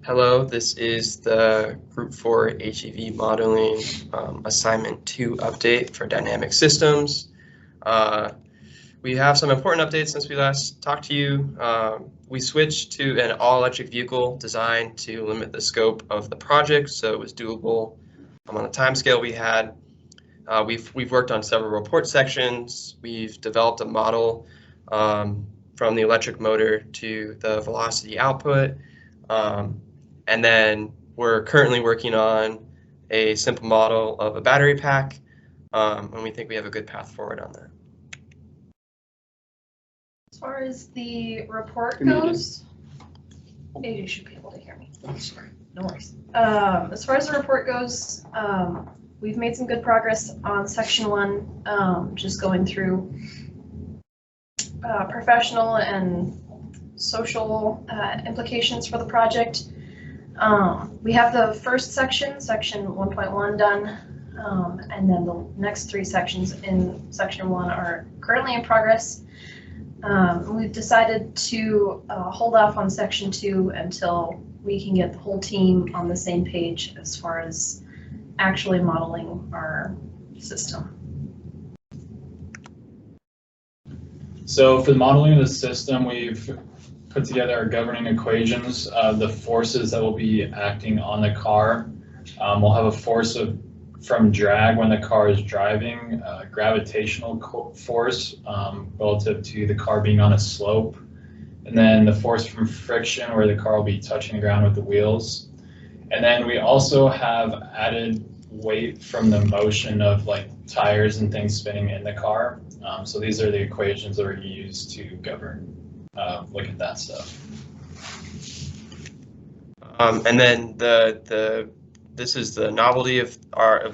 Hello, this is the Group 4 HEV Modeling Assignment 2 update for Dynamic Systems. We have some important updates since we last talked to you. We switched to an all-electric vehicle designed to limit the scope of the project, so it was doable on the timescale we had. We've worked on several report sections. We've developed a model from the electric motor to the velocity output. And then we're currently working on a simple model of a battery pack, and we think we have a good path forward on that. As far as the report goes, you should be able to hear me. Sure. No worries. As far as the report goes, we've made some good progress on section 1, just going through professional and social implications for the project. We have the first section 1.1 done, and then the next 3 sections in section 1 are currently in progress. We've decided to hold off on section 2 until we can get the whole team on the same page as far as actually modeling our system. So for the modeling of the system, we've put together our governing equations of the forces that will be acting on the car. We'll have a force from drag when the car is driving, gravitational force relative to the car being on a slope, and then the force from friction where the car will be touching the ground with the wheels. And then we also have added weight from the motion of like tires and things spinning in the car. So these are the equations that are used to govern look at that stuff. And then this is the novelty of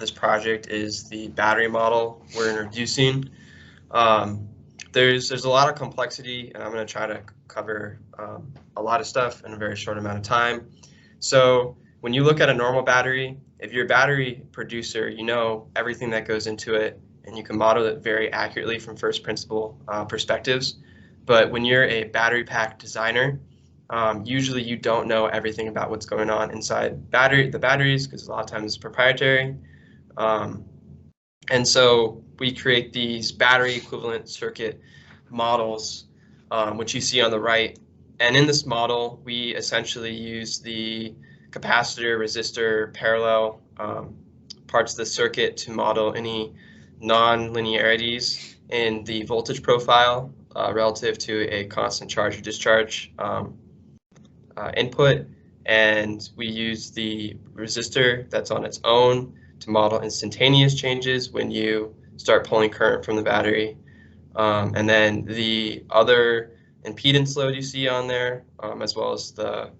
this project is the battery model we're introducing. There's a lot of complexity, and I'm going to try to cover a lot of stuff in a very short amount of time. So when you look at a normal battery, if you're a battery producer, you know everything that goes into it, and you can model it very accurately from first principle perspectives. But when you're a battery pack designer, usually you don't know everything about what's going on inside the batteries, because a lot of times it's proprietary. And so we create these battery equivalent circuit models, which you see on the right. And in this model, we essentially use the capacitor, resistor, parallel parts of the circuit to model any non-linearities in the voltage profile relative to a constant charge or discharge input. And we use the resistor that's on its own to model instantaneous changes when you start pulling current from the battery. And then the other impedance load you see on there, as well as the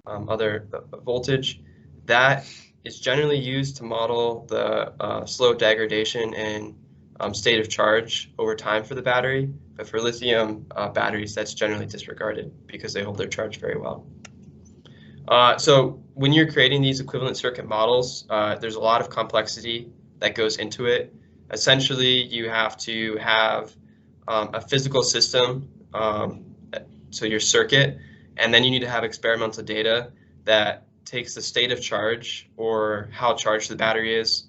other voltage, that is generally used to model the slow degradation in state of charge over time for the battery. But for lithium batteries, that's generally disregarded because they hold their charge very well. So when you're creating these equivalent circuit models, there's a lot of complexity that goes into it. Essentially, you have to have a physical system, so your circuit, and then you need to have experimental data that takes the state of charge or how charged the battery is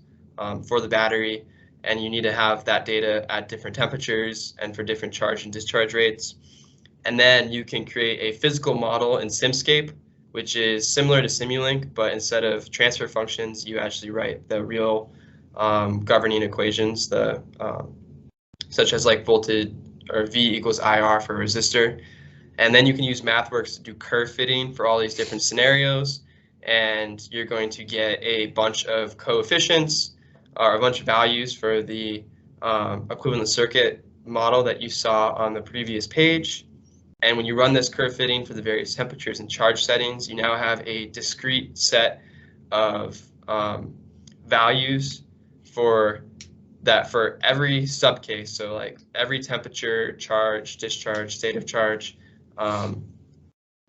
for the battery, and you need to have that data at different temperatures and for different charge and discharge rates. And then you can create a physical model in Simscape, which is similar to Simulink, but instead of transfer functions, you actually write the real governing equations, such as like voltage or V equals IR for resistor. And then you can use MathWorks to do curve fitting for all these different scenarios, and you're going to get a bunch of coefficients or a bunch of values for the equivalent circuit model that you saw on the previous page. And when you run this curve fitting for the various temperatures and charge settings, you now have a discrete set of values for every subcase. So like every temperature, charge, discharge, state of charge,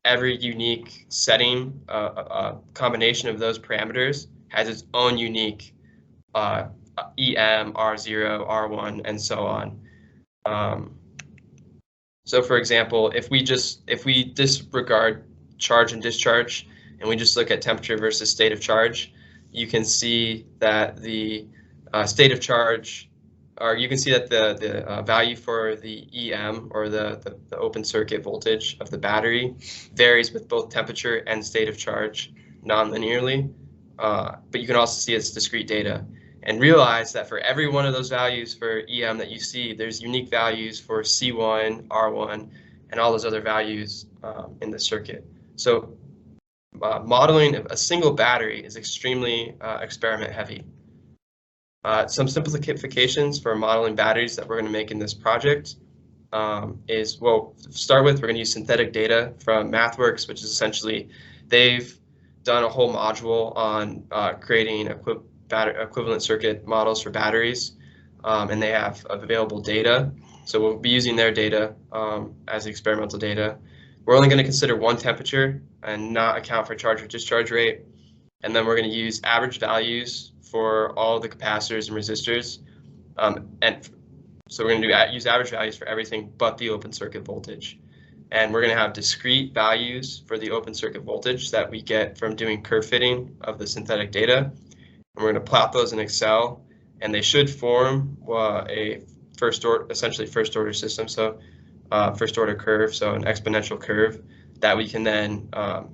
every unique setting, a combination of those parameters has its own unique EM, R0, R1, and so on. So for example, if we disregard charge and discharge and we just look at temperature versus state of charge, you can see that the state of charge, or you can see that the value for the EM, or the open circuit voltage of the battery, varies with both temperature and state of charge non-linearly, but you can also see its discrete data. And realize that for every one of those values for EM that you see, there's unique values for C1, R1, and all those other values in the circuit. So modeling a single battery is extremely experiment heavy. Some simplifications for modeling batteries that we're going to make in this project is, well, to start with, we're going to use synthetic data from MathWorks, which is essentially, they've done a whole module on creating equivalent circuit models for batteries, and they have available data. So we'll be using their data as experimental data. We're only going to consider one temperature and not account for charge or discharge rate. And then we're going to use average values for all the capacitors and resistors. And so we're going to use average values for everything but the open circuit voltage. And we're going to have discrete values for the open circuit voltage that we get from doing curve fitting of the synthetic data. And we're going to plot those in Excel, and they should form a essentially first order system, so first order curve, so an exponential curve that we can then find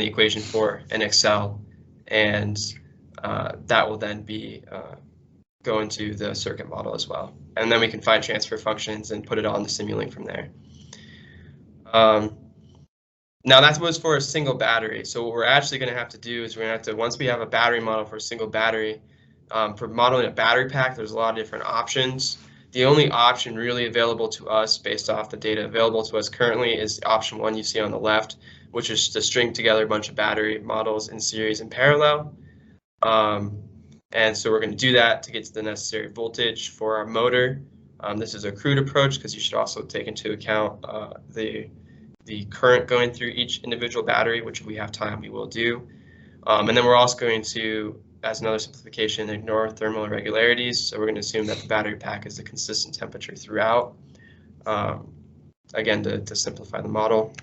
the equation for in Excel, and that will then be go into the circuit model as well. And then we can find transfer functions and put it on the Simulink from there. Now that was for a single battery. So what we're actually going to have to do is we're going to have to, once we have a battery model for a single battery, for modeling a battery pack, there's a lot of different options. The only option really available to us based off the data available to us currently is option 1 you see on the left, which is to string together a bunch of battery models in series and parallel. And so we're going to do that to get to the necessary voltage for our motor. This is a crude approach because you should also take into account the current going through each individual battery, which if we have time we will do. And then we're also going to, as another simplification, ignore thermal irregularities. So we're going to assume that the battery pack is a consistent temperature throughout, again, to simplify the model.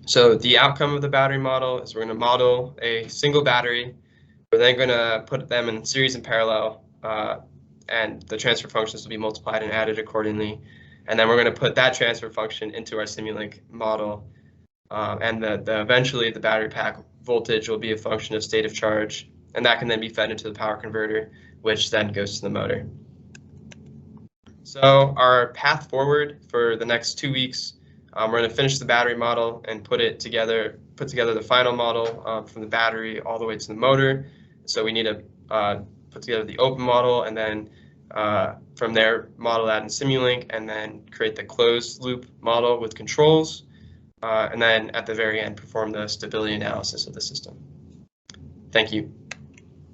So the outcome of the battery model is we're going to model a single battery. We're then going to put them in series and parallel, and the transfer functions will be multiplied and added accordingly. And then we're going to put that transfer function into our Simulink model, and eventually the battery pack voltage will be a function of state of charge, and that can then be fed into the power converter, which then goes to the motor. So our path forward for the next 2 weeks, we're going to finish the battery model and put together the final model from the battery all the way to the motor. So we need to put together the open model, and then from there model that in Simulink, and then create the closed loop model with controls, and then at the very end perform the stability analysis of the system. Thank you.